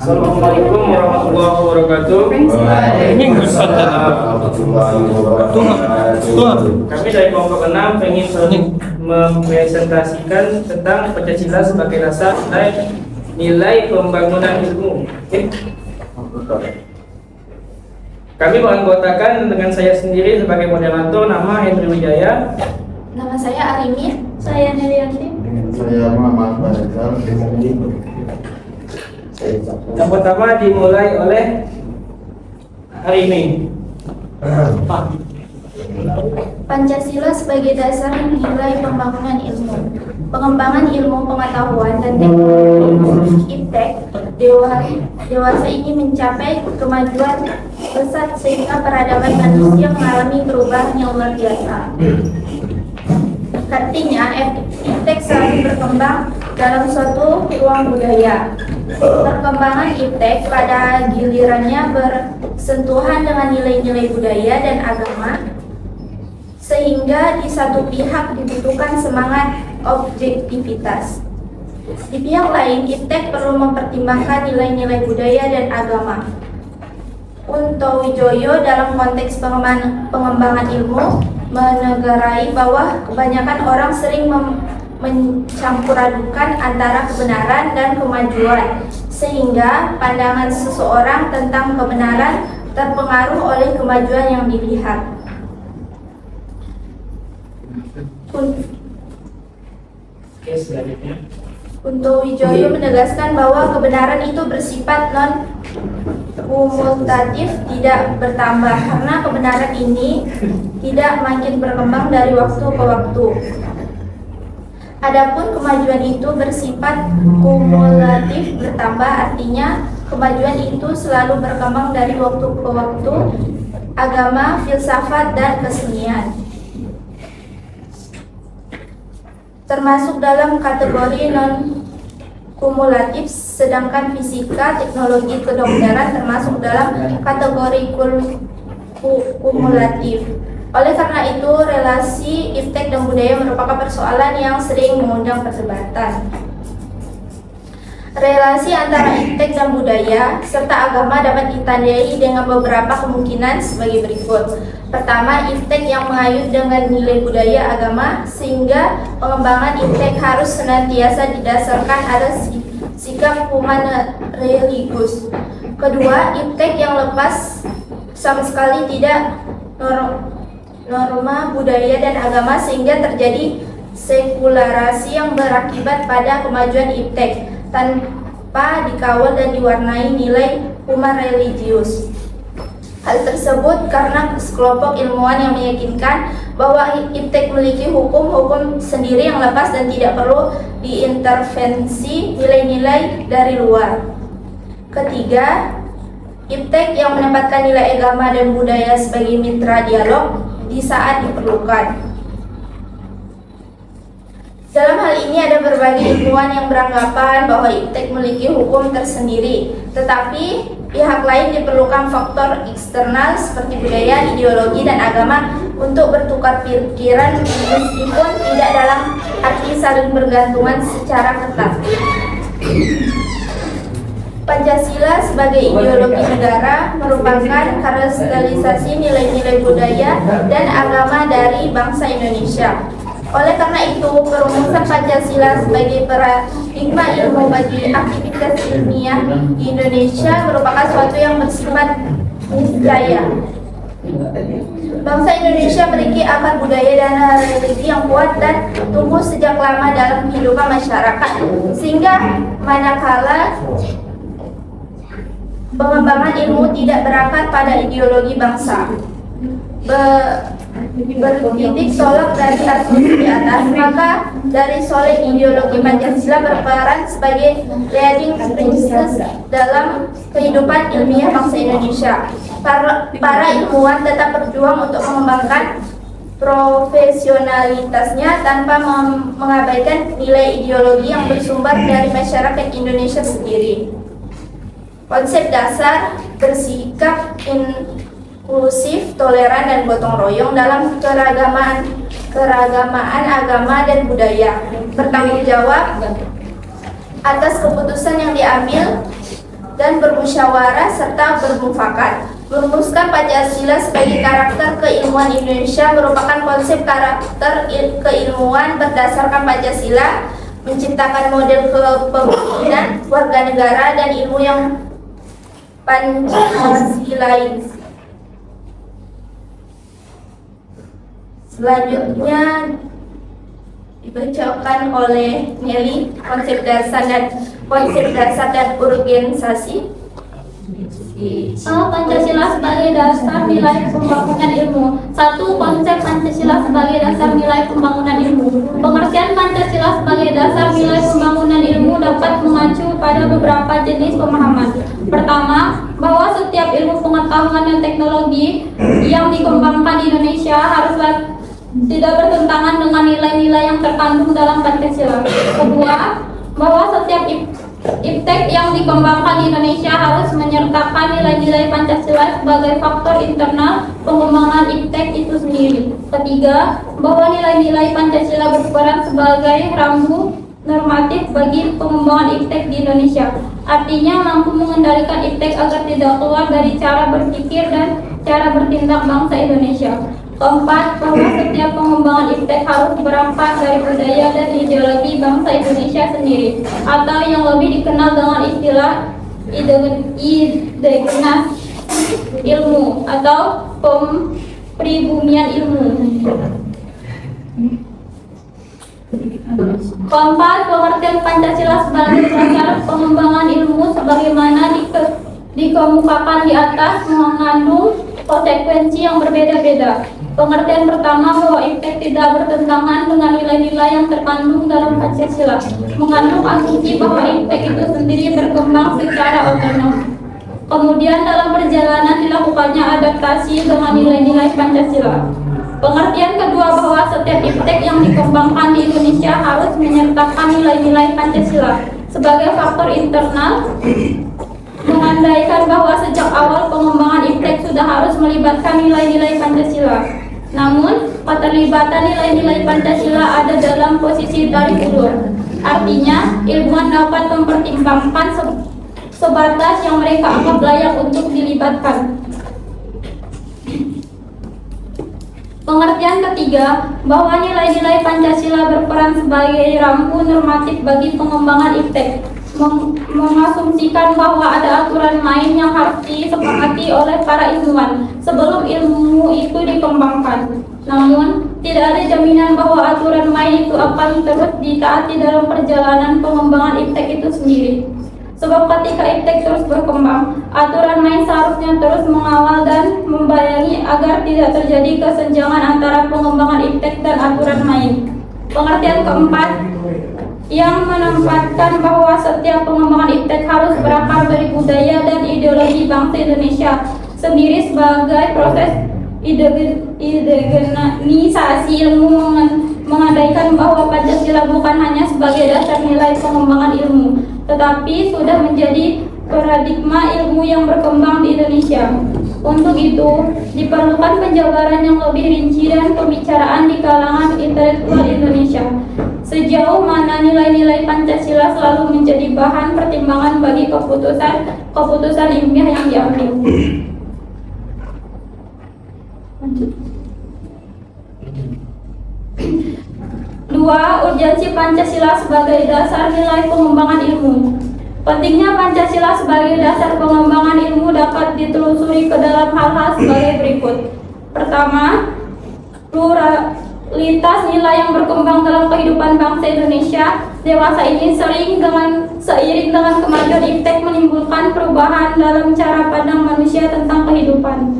Assalamualaikum warahmatullahi wabarakatuh. Kami dari kelompok 6 ingin mempresentasikan tentang Pancasila sebagai dasar nilai pembangunan ilmu. Kami menganggotakan dengan saya sendiri sebagai moderator, nama Hendri Wijaya. Nama saya Arimi. Saya Nelianti. Saya Muhammad Faisal. Yang pertama dimulai oleh Arimi. Pancasila sebagai dasar nilai pembangunan ilmu, pengembangan ilmu pengetahuan dan teknologi IPTEK dewasa ini mencapai kemajuan pesat sehingga peradaban manusia mengalami perubahan yang luar biasa. Artinya, IPTEK selalu berkembang dalam suatu ruang budaya. Perkembangan IPTEK pada gilirannya bersentuhan dengan nilai-nilai budaya dan agama, sehingga di satu pihak dibutuhkan semangat objektivitas. Di pihak lain, IPTEK perlu mempertimbangkan nilai-nilai budaya dan agama. Unto Wijoyo dalam konteks pengembangan ilmu menegarai bahwa kebanyakan orang sering mencampuradukan antara kebenaran dan kemajuan, sehingga pandangan seseorang tentang kebenaran terpengaruh oleh kemajuan yang dilihat. Unto Wijoyo menegaskan bahwa kebenaran itu bersifat non-kumulatif, tidak bertambah, karena kebenaran ini tidak makin berkembang dari waktu ke waktu. Adapun kemajuan itu bersifat kumulatif, bertambah, artinya kemajuan itu selalu berkembang dari waktu ke waktu. Agama, filsafat, dan kesenian termasuk dalam kategori non-kumulatif, sedangkan fisika, teknologi, kedokteran termasuk dalam kategori kumulatif. Oleh karena itu, relasi IPTEK dan budaya merupakan persoalan yang sering mengundang perdebatan. Relasi antara IPTEK dan budaya serta agama dapat ditandai dengan beberapa kemungkinan sebagai berikut. Pertama, IPTEK yang mengayuh dengan nilai budaya agama, sehingga pengembangan IPTEK harus senantiasa didasarkan atas sikap human-religius. Kedua, IPTEK yang lepas sama sekali tidak norma budaya dan agama, sehingga terjadi sekularasi yang berakibat pada kemajuan IPTEK tanpa dikawal dan diwarnai nilai human-religius. Hal tersebut karena sekelompok ilmuwan yang meyakinkan bahwa IPTEK memiliki hukum sendiri yang lepas dan tidak perlu diintervensi nilai-nilai dari luar. Ketiga, IPTEK yang menempatkan nilai agama dan budaya sebagai mitra dialog di saat diperlukan. Dalam hal ini ada berbagai ilmuwan yang beranggapan bahwa IPTEK memiliki hukum tersendiri, tetapi pihak lain diperlukan faktor eksternal seperti budaya, ideologi, dan agama untuk bertukar pikiran meskipun tidak dalam arti saling bergantungan secara ketat. Pancasila sebagai ideologi negara merupakan kristalisasi nilai-nilai budaya dan agama dari bangsa Indonesia. Oleh karena itu, perumusan Pancasila sebagai paradigma ilmu bagi aktivitas ilmiah di Indonesia merupakan suatu yang bersifat niscaya. Bangsa Indonesia memiliki akar budaya dan religi yang kuat dan tumbuh sejak lama dalam kehidupan masyarakat, sehingga manakala pengembangan ilmu tidak berakar pada ideologi bangsa, bertitik tolak dari asumsi di atas, maka dari solid ideologi Pancasila berperan sebagai leading principle dalam kehidupan ilmiah bangsa Indonesia. Para ilmuwan tetap berjuang untuk mengembangkan profesionalitasnya tanpa mengabaikan nilai ideologi yang bersumber dari masyarakat Indonesia sendiri. Konsep dasar bersikap inklusif, toleran, dan gotong royong dalam keragamaan agama dan budaya, bertanggung jawab atas keputusan yang diambil, dan bermusyawarah serta bermufakat. Merumuskan Pancasila sebagai karakter keilmuan Indonesia merupakan konsep karakter keilmuan berdasarkan Pancasila, menciptakan model kepemimpinan warga negara dan ilmu yang Pancasilais. Selanjutnya dibacakan oleh Nelly konsep dasar dan urgenisasi. Pancasila sebagai dasar nilai pembangunan ilmu. 1. Konsep Pancasila sebagai dasar nilai pembangunan ilmu. Pengertian Pancasila sebagai dasar nilai pembangunan ilmu dapat mengacu pada beberapa jenis pemahaman. Pertama, bahwa setiap ilmu pengetahuan dan teknologi yang dikembangkan di Indonesia haruslah tidak bertentangan dengan nilai-nilai yang terkandung dalam Pancasila. Kedua, bahwa setiap iptek yang dikembangkan di Indonesia harus menyertakan nilai-nilai Pancasila sebagai faktor internal pengembangan iptek itu sendiri. Ketiga, bahwa nilai-nilai Pancasila berperan sebagai rambu normatif bagi pengembangan iptek di Indonesia. Artinya mampu mengendalikan iptek agar tidak keluar dari cara berpikir dan cara bertindak bangsa Indonesia. Keempat, bahwa setiap pengembangan iptek harus berangkat dari budaya dan ideologi bangsa Indonesia sendiri, atau yang lebih dikenal dengan istilah idegenas ilmu atau pribumian ilmu. Keempat, pengertian Pancasila sebagai dasar pengembangan ilmu sebagaimana dikemukakan di atas mengandung konsekuensi yang berbeda-beda. Pengertian pertama, bahwa iptek tidak bertentangan dengan nilai-nilai yang terkandung dalam Pancasila, mengandung asumsi bahwa iptek itu sendiri berkembang secara otonom. Kemudian dalam perjalanan dilakukannya adaptasi dengan nilai-nilai Pancasila. Pengertian kedua, bahwa setiap iptek yang dikembangkan di Indonesia harus menyertakan nilai-nilai Pancasila sebagai faktor internal, mengandaikan bahwa sejak awal pengembangan iptek sudah harus melibatkan nilai-nilai Pancasila. Namun, keterlibatan nilai-nilai Pancasila ada dalam posisi tarik ulur. Artinya, ilmuwan dapat mempertimbangkan sebatas yang mereka anggap layak untuk dilibatkan. Pengertian ketiga, bahwa nilai-nilai Pancasila berperan sebagai rambu normatif bagi pengembangan iptek, mengasumsikan bahwa ada aturan main yang harus disepakati oleh para ilmuwan sebelum ilmu itu dikembangkan. Namun, tidak ada jaminan bahwa aturan main itu akan terus ditaati dalam perjalanan pengembangan iptek itu sendiri. Sebab ketika iptek terus berkembang, aturan main seharusnya terus mengawal dan membayangi agar tidak terjadi kesenjangan antara pengembangan iptek dan aturan main. Pengertian keempat, yang menempatkan bahwa setiap pengembangan iptek harus berakar dari budaya dan ideologi bangsa Indonesia sendiri sebagai proses idegenisasi ilmu, mengandaikan bahwa Pancasila bukan hanya sebagai dasar nilai pengembangan ilmu, tetapi sudah menjadi paradigma ilmu yang berkembang di Indonesia. Untuk itu, diperlukan penjabaran yang lebih rinci dan pembicaraan di kalangan intelektual Indonesia. Sejauh mana nilai-nilai Pancasila selalu menjadi bahan pertimbangan bagi keputusan ilmiah yang diambil. Dua, urgensi Pancasila sebagai dasar nilai pengembangan ilmu. Pentingnya Pancasila sebagai dasar pengembangan ilmu dapat ditelusuri ke dalam hal-hal sebagai berikut. Pertama, pluralitas nilai yang berkembang dalam kehidupan bangsa Indonesia dewasa ini seiring dengan kemajuan iptek menimbulkan perubahan dalam cara pandang manusia tentang kehidupan.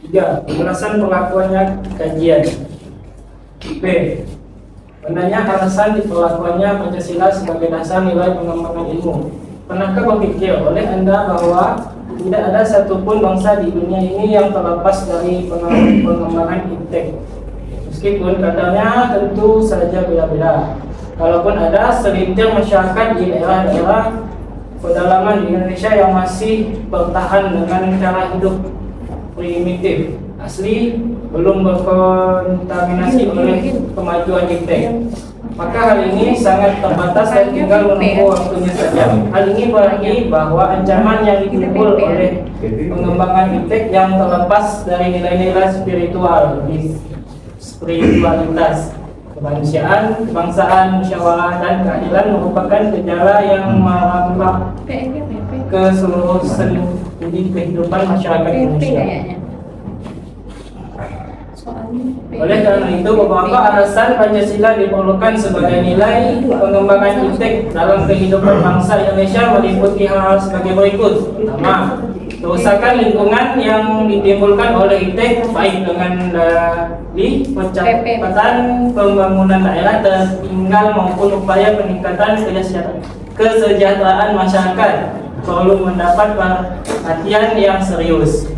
Tiga, penjelasan perlakuannya kajian. B, menanya alasan diperlakuannya Pancasila sebagai dasar nilai pengembangan ilmu. Pernahkah berpikir oleh Anda bahwa tidak ada satupun bangsa di dunia ini yang terlepas dari pengembangan iptek? Meskipun katanya tentu saja beda-beda. Walaupun ada selintir masyarakat di daerah-daerah pedalaman di Indonesia yang masih bertahan dengan cara hidup primitif asli, belum berkontaminasi oleh kemajuan iptek. Maka hal ini sangat terbatas dan tinggal menunggu waktunya saja. Hal ini berarti bahwa ancaman yang ditimbul oleh pengembangan iptek yang terlepas dari nilai-nilai spiritualitas, kemanusiaan, kebangsaan, musyawarah, dan keadilan merupakan gejala yang merambat ke seluruh sendi kehidupan masyarakat Indonesia. Oleh karena itu, beberapa alasan Pancasila diperlukan sebagai nilai pengembangan iptek dalam kehidupan bangsa Indonesia meliputi hal-hal sebagai berikut. Pertama, kerusakan lingkungan yang ditimbulkan oleh iptek baik dengan dari percepatan pembangunan daerah tertinggal maupun upaya peningkatan kesejahteraan masyarakat perlu mendapat perhatian yang serius.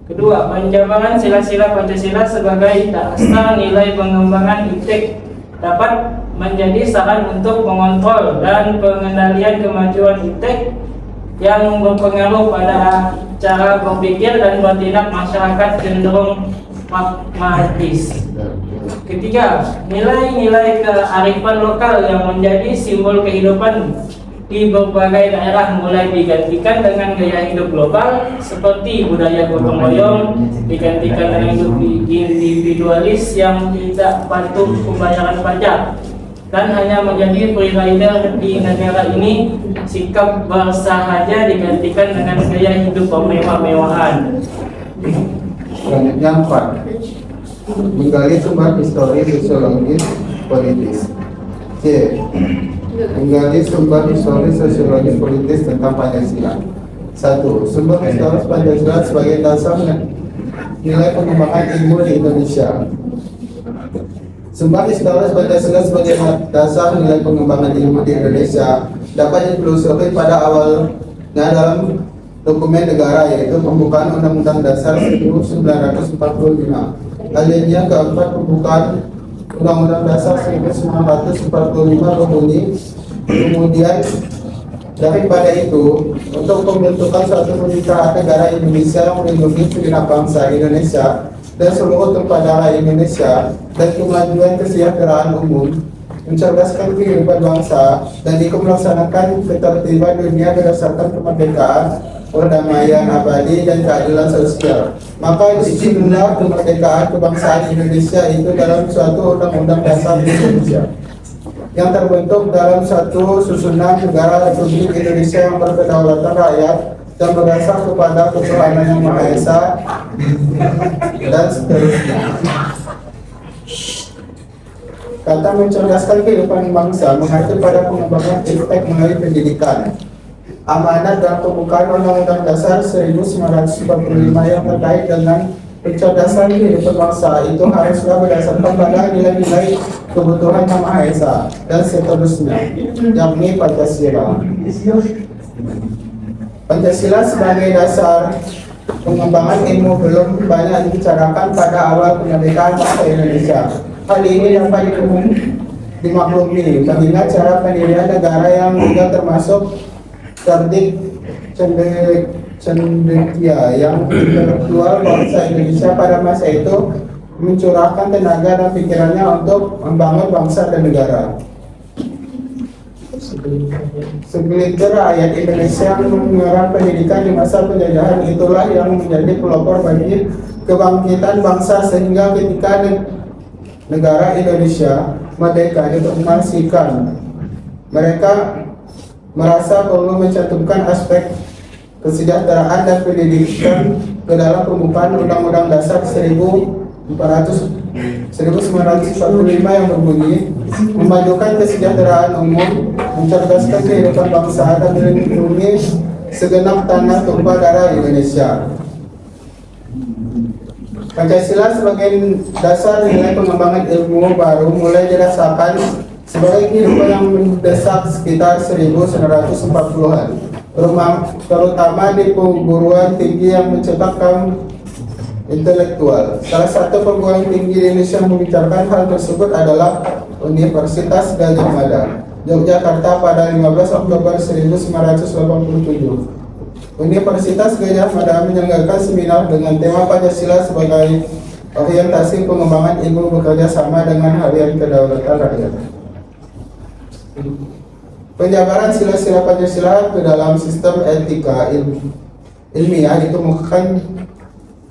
Kedua, penjabaran sila-sila Pancasila sebagai dasar nilai pengembangan iptek dapat menjadi saran untuk mengontrol dan pengendalian kemajuan iptek yang berpengaruh pada cara berpikir dan bertindak masyarakat cenderung pragmatis. Ketiga, nilai-nilai kearifan lokal yang menjadi simbol kehidupan di berbagai daerah mulai digantikan dengan gaya hidup global seperti budaya gotong royong, digantikan dengan hidup individualis yang tidak patuh pembayaran pajak dan hanya menjadi free rider di negara ini. Sikap bersahaja digantikan dengan gaya hidup bermewah-mewahan. Selanjutnya 4. Menggali sumber histori, sosiologis, politis. C. Menggali sumber histori, sosiologis, politis tentang Pancasila. 1. Sumber historis Pancasila sebagai dasar nilai pengembangan ilmu di Indonesia. Sumber historis Pancasila sebagai dasar nilai pengembangan ilmu di Indonesia dapat ditelusuri pada awalnya dalam dokumen negara, yaitu pembukaan Undang-Undang Dasar 1945. Alinea keempat pembukaan Undang-Undang Dasar 1945 berbunyi, kemudian daripada itu, untuk pembentukan suatu pemerintahan negara Indonesia yang melindungi segenap bangsa Indonesia dan seluruh tempat daerah Indonesia dan kemajuan kesejahteraan umum, mencerdaskan kehidupan bangsa dan melaksanakan ketertiban dunia berdasarkan kemerdekaan, perdamaian abadi dan keadilan sosial. Maka disinilah kemerdekaan kebangsaan Indonesia itu dalam suatu undang-undang dasar Indonesia yang terbentuk dalam satu susunan negara Republik Indonesia yang berkedaulatan rakyat dan berdasar kepada ketuhanan yang Maha Esa dan seterusnya. Kata mencerdaskan kehidupan bangsa mengacu pada pengembangan iptek melalui pendidikan. Amanat dan pembukaan Undang-Undang Dasar 1945 yang terkait dengan pencerdasan kehidupan bangsa itu haruslah berdasarkan pada nilai-nilai kebutuhan Yang Maha Esa dan seterusnya, yakni Pancasila. Pancasila sebagai dasar pengembangan ilmu belum banyak dibicarakan pada awal kemerdekaan bangsa Indonesia. Hal ini dapat dimaklumi mengingat cara pendirian negara yang juga termasuk tertib cendekia yang intelektual bangsa Indonesia pada masa itu mencurahkan tenaga dan pikirannya untuk membangun bangsa dan negara. Segelintir rakyat Indonesia mengenyam pendidikan di masa penjajahan itulah yang menjadi pelopor bagi kebangkitan bangsa, sehingga ketika negara Indonesia merdeka diproklamasikan, mereka merasa perlu mencantumkan aspek kesejahteraan dan pendidikan ke dalam pembukaan Undang-Undang Dasar 1945 yang berbunyi, memajukan kesejahteraan umum, mencerdaskan kehidupan bangsa dan melindungi segenap tanah tumpah darah Indonesia. Pancasila sebagai dasar nilai pengembangan ilmu baru mulai dirasakan sebagai kehidupan yang mendesak sekitar 1940-an, terutama di perguruan tinggi yang menciptakan intelektual. Salah satu perguruan tinggi di Indonesia yang membicarakan hal tersebut adalah Universitas Gadjah Mada, Yogyakarta pada 15 Oktober 1987. Universitas Gadjah Mada menyelenggarakan seminar dengan tema Pancasila sebagai orientasi pengembangan ilmu bekerja sama dengan harian kedaulatan rakyat. Penjabaran sila-sila Pancasila ke dalam sistem etika ilmiah dikemukakan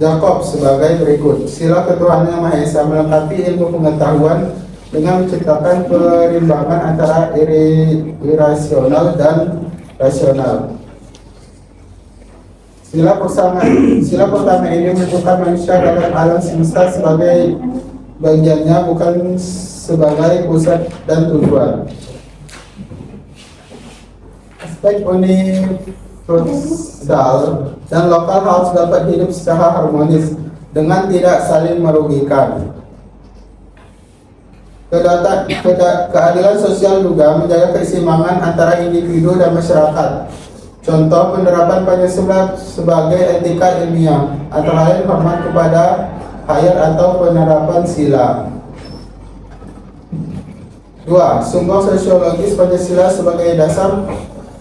Jacob sebagai berikut. Sila ketuhanan yang Maha Esa melengkapi ilmu pengetahuan dengan menciptakan perimbangan antara irasional dan rasional. Sila pertama ini menentukan manusia dalam alam semesta sebagai bagiannya, bukan sebagai pusat dan tujuan. Aspek universal dan lokal harus dapat hidup secara harmonis dengan tidak saling merugikan. Keadilan sosial juga menjaga keseimbangan antara individu dan masyarakat. Contoh penerapan Pancasila sebagai etika ilmiah, antara lain hormat kepada hayat atau penerapan sila. 2. Sumber sosiologis Pancasila sebagai dasar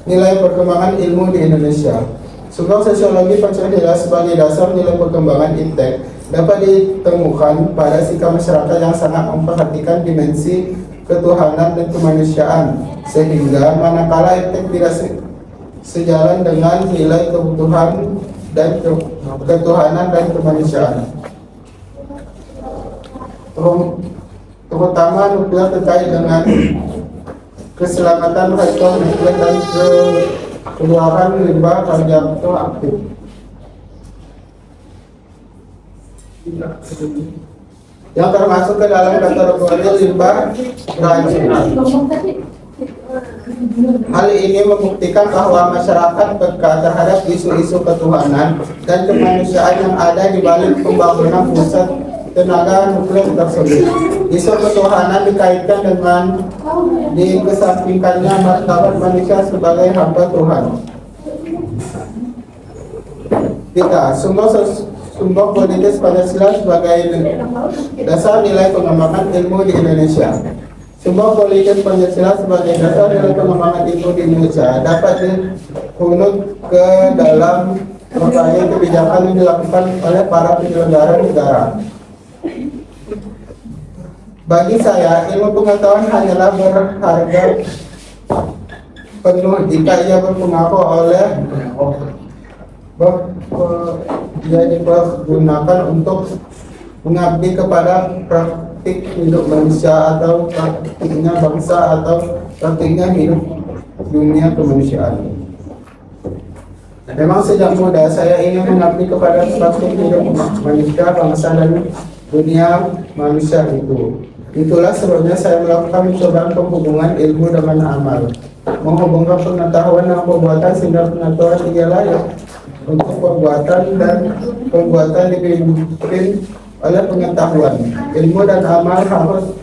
nilai perkembangan ilmu di Indonesia. Sumber sosiologi Pancasila sebagai dasar nilai perkembangan iptek dapat ditemukan pada sikap masyarakat yang sangat memperhatikan dimensi ketuhanan dan kemanusiaan, sehingga manakala iptek tidak sejalan dengan nilai kebutuhan dan ketuhanan dan kemanusiaan, terutama nuklir terkait dengan keselamatan reaktor nuklir dan keluaran limbah radioaktif. Yang termasuk ke dalam kategori limbah racun. Hal ini membuktikan bahwa masyarakat peka terhadap isu-isu ketuhanan dan kemanusiaan yang ada di balik pembangunan pusat tenaga nuklir tersebut. Isu ketuhanan dikaitkan dengan dikesampingkannya martabat manusia sebagai hamba Tuhan. 3. Sumber politis Pancasila sebagai dasar nilai pengembangan ilmu di Indonesia. Sumber politis Pancasila sebagai dasar nilai pengembangan ilmu di Indonesia dapat dirunut ke dalam berbagai kebijakan yang dilakukan oleh para penyelenggara negara. Bagi saya, ilmu pengetahuan hanyalah berharga penuh jika ia berpengaruh oleh ia dipergunakan untuk mengabdi kepada praktik hidup manusia atau praktiknya bangsa atau praktiknya hidup dunia kemanusiaan. Memang sejak muda saya ingin mengabdi kepada praktik hidup manusia, bangsa dan dunia manusia itu. Itulah sebabnya saya melakukan percobaan penghubungan ilmu dengan amal, menghubungkan pengetahuan dan perbuatan sehingga pengetahuan ialah untuk perbuatan dan perbuatan dipimpin oleh pengetahuan. Ilmu dan amal harus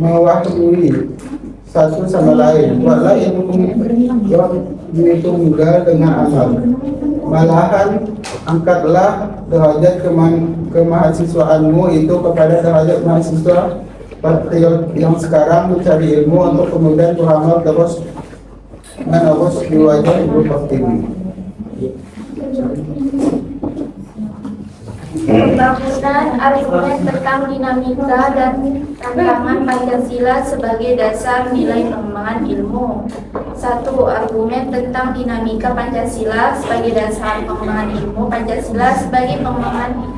mewahyui satu sama lain. Buatlah ilmu tunggal dengan amal. Malahan angkatlah derajat kemahasiswaanmu itu kepada derajat mahasiswa patriot yang sekarang mencari ilmu untuk kemudian beramal terus menerus di wajah ibu pertiwi. Pembangunan argumen tentang dinamika dan tantangan Pancasila sebagai dasar nilai pengembangan ilmu. 1. Argumen tentang dinamika Pancasila sebagai dasar pengembangan ilmu. Pancasila sebagai pengembangan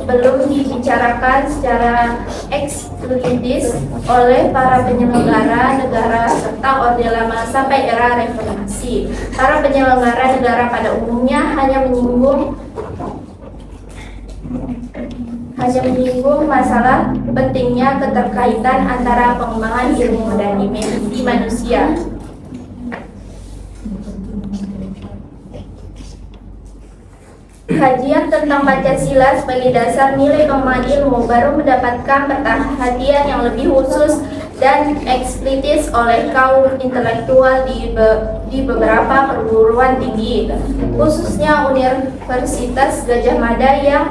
belum dibicarakan secara eksplisit oleh para penyelenggara negara serta Orde Lama sampai era reformasi. Para penyelenggara negara pada umumnya hanya menyinggung masalah pentingnya keterkaitan antara pengembangan ilmu dan dimensi manusia. Kajian tentang Pancasila sebagai dasar nilai pengembangan ilmu baru mendapatkan perhatian yang lebih khusus dan eksplisit oleh kaum intelektual di di beberapa perguruan tinggi, khususnya Universitas Gadjah Mada yang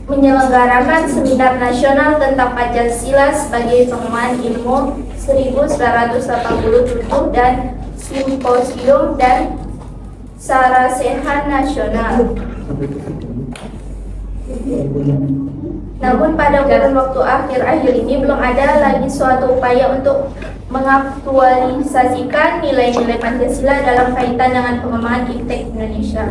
menyelenggarakan seminar nasional tentang Pancasila sebagai pengembangan ilmu 1987 dan simposium dan sarasehan nasional. Namun pada kurun waktu akhir-akhir ini belum ada lagi suatu upaya untuk mengaktualisasikan nilai-nilai Pancasila dalam kaitan dengan pengembangan iptek Indonesia.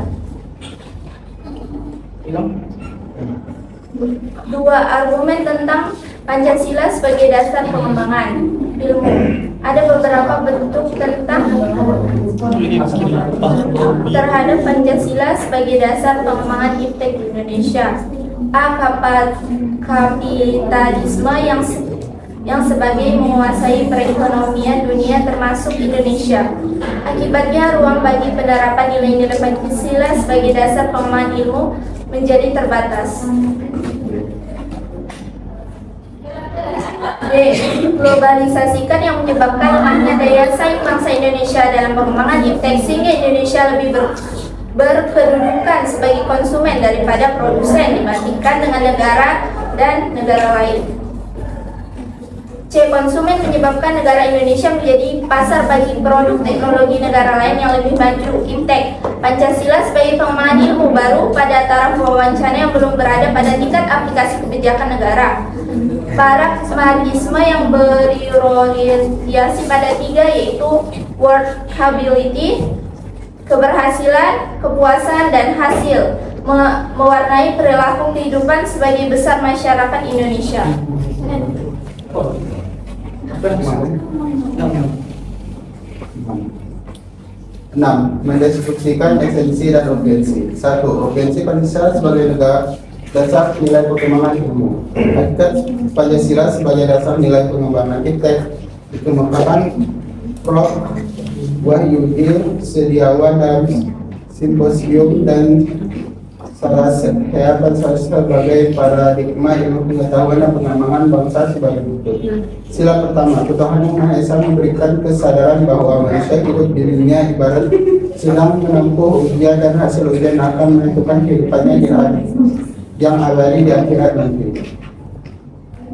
Dua argumen tentang Pancasila sebagai dasar pengembangan ilmu. Ada beberapa bentuk tentang terhadap Pancasila sebagai dasar pengembangan iptek di Indonesia. A. Kapitalisme yang sebagai menguasai perekonomian dunia termasuk Indonesia. Akibatnya ruang bagi penerapan nilai-nilai Pancasila sebagai dasar pengembangan ilmu menjadi terbatas. B. Globalisasikan yang menyebabkan lemahnya daya saing bangsa Indonesia dalam pengembangan iptek sehingga Indonesia lebih berkedudukan sebagai konsumen daripada produsen dibandingkan dengan negara dan negara lain. C. Konsumen menyebabkan negara Indonesia menjadi pasar bagi produk teknologi negara lain yang lebih maju. Iptek Pancasila sebagai pengembangan ilmu baru pada taraf wawancara yang belum berada pada tingkat aplikasi kebijakan negara. Pragmatisme yang berorientasi pada tiga, yaitu workability, keberhasilan, kepuasan, dan hasil, mewarnai perilaku kehidupan sebagai besar masyarakat Indonesia. 6. Mendeskripsikan esensi dan urgensi. 1. Urgensi Pancasila sebagai dasar nilai pengembangan ilmu. Hakikat Pancasila sebagai dasar nilai pengembangan iptek dikemukakan Prof. Wahyudin Setiawan dalam simposium dan sarasehan sebagai paradigma ilmu pengetahuan dan pengembangan bangsa sebagai berikut. Sila pertama, Tuhan Yang Maha Esa memberikan kesadaran bahwa manusia hidup di dunia ibarat sedang menempuh ujian dan hasil ujian akan menentukan kehidupannya di yang abadi di akhirat nanti.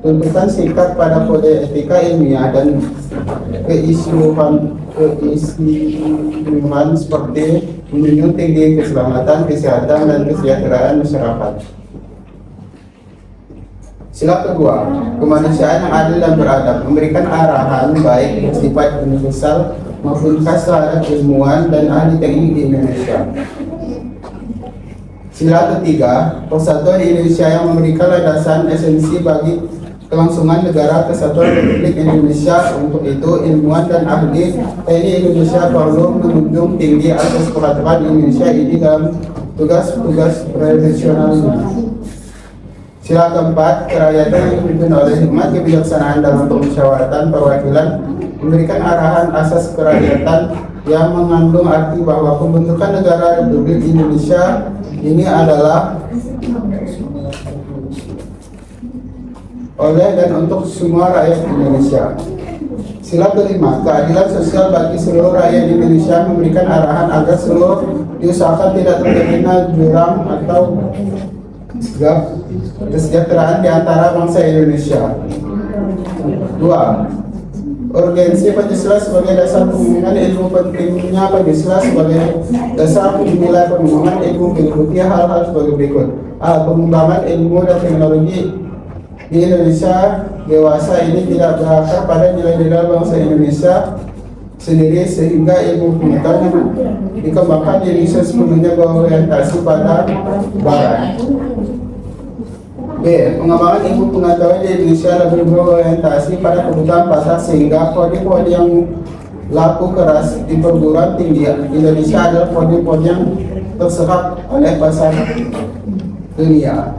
Tuntutan sikap pada kode etika ilmiah dan keistimewaan seperti menjunjung tinggi keselamatan, kesehatan, dan kesejahteraan masyarakat. Sila kedua, kemanusiaan yang adil dan beradab, memberikan arahan baik bersifat universal maupun khas terhadap ilmuwan dan ahli teknik di Indonesia. Sila ketiga, persatuan Indonesia yang memberikan landasan esensi bagi kelangsungan negara kesatuan Republik Indonesia. Untuk itu, ilmuwan dan ahli TNI Indonesia perlu menjunjung tinggi atas peraturan Indonesia ini dalam tugas-tugas profesional. Sila keempat, kerakyatan yang dipimpin oleh hikmat kebijaksanaan dalam permusyawaratan perwakilan memberikan arahan asas kerakyatan yang mengandung arti bahwa pembentukan negara Republik Indonesia ini adalah oleh dan untuk semua rakyat Indonesia. Sila kelima, keadilan sosial bagi seluruh rakyat Indonesia memberikan arahan agar seluruh diusahakan tidak terjadinya jurang atau kesejahteraan di antara bangsa Indonesia. 2. Urgensi Pancasila sebagai dasar pengembangan ilmu. Pentingnya Pancasila sebagai dasar nilai pengembangan ilmu meliputi hal-hal sebagai berikut. A. Pengembangan ilmu dan teknologi di Indonesia dewasa ini tidak berakar pada nilai-nilai bangsa Indonesia sendiri sehingga ilmu pengetahuan dikembangkan di Indonesia sepenuhnya berorientasi pada Barat. B. Pengembangan ilmu pengetahuan di Indonesia lebih berorientasi pada kebutuhan pasar sehingga kode-kode yang laku keras di perguruan tinggi Indonesia adalah kode-kode yang terserap oleh pasar dunia.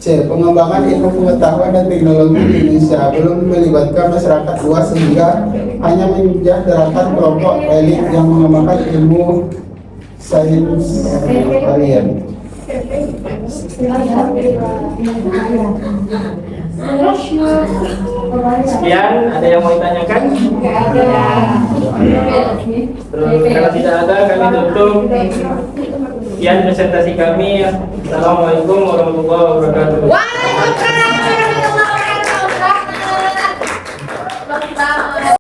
C. Pengembangan ilmu pengetahuan dan teknologi di Indonesia belum melibatkan masyarakat luas sehingga hanya menyejahterakan kelompok elit yang mengembangkan ilmu sains harian. Sekian, ada yang mau ditanyakan? Terus kalau tidak ada, kami tutup. Sekian presentasi kami. Assalamualaikum warahmatullahi wabarakatuh.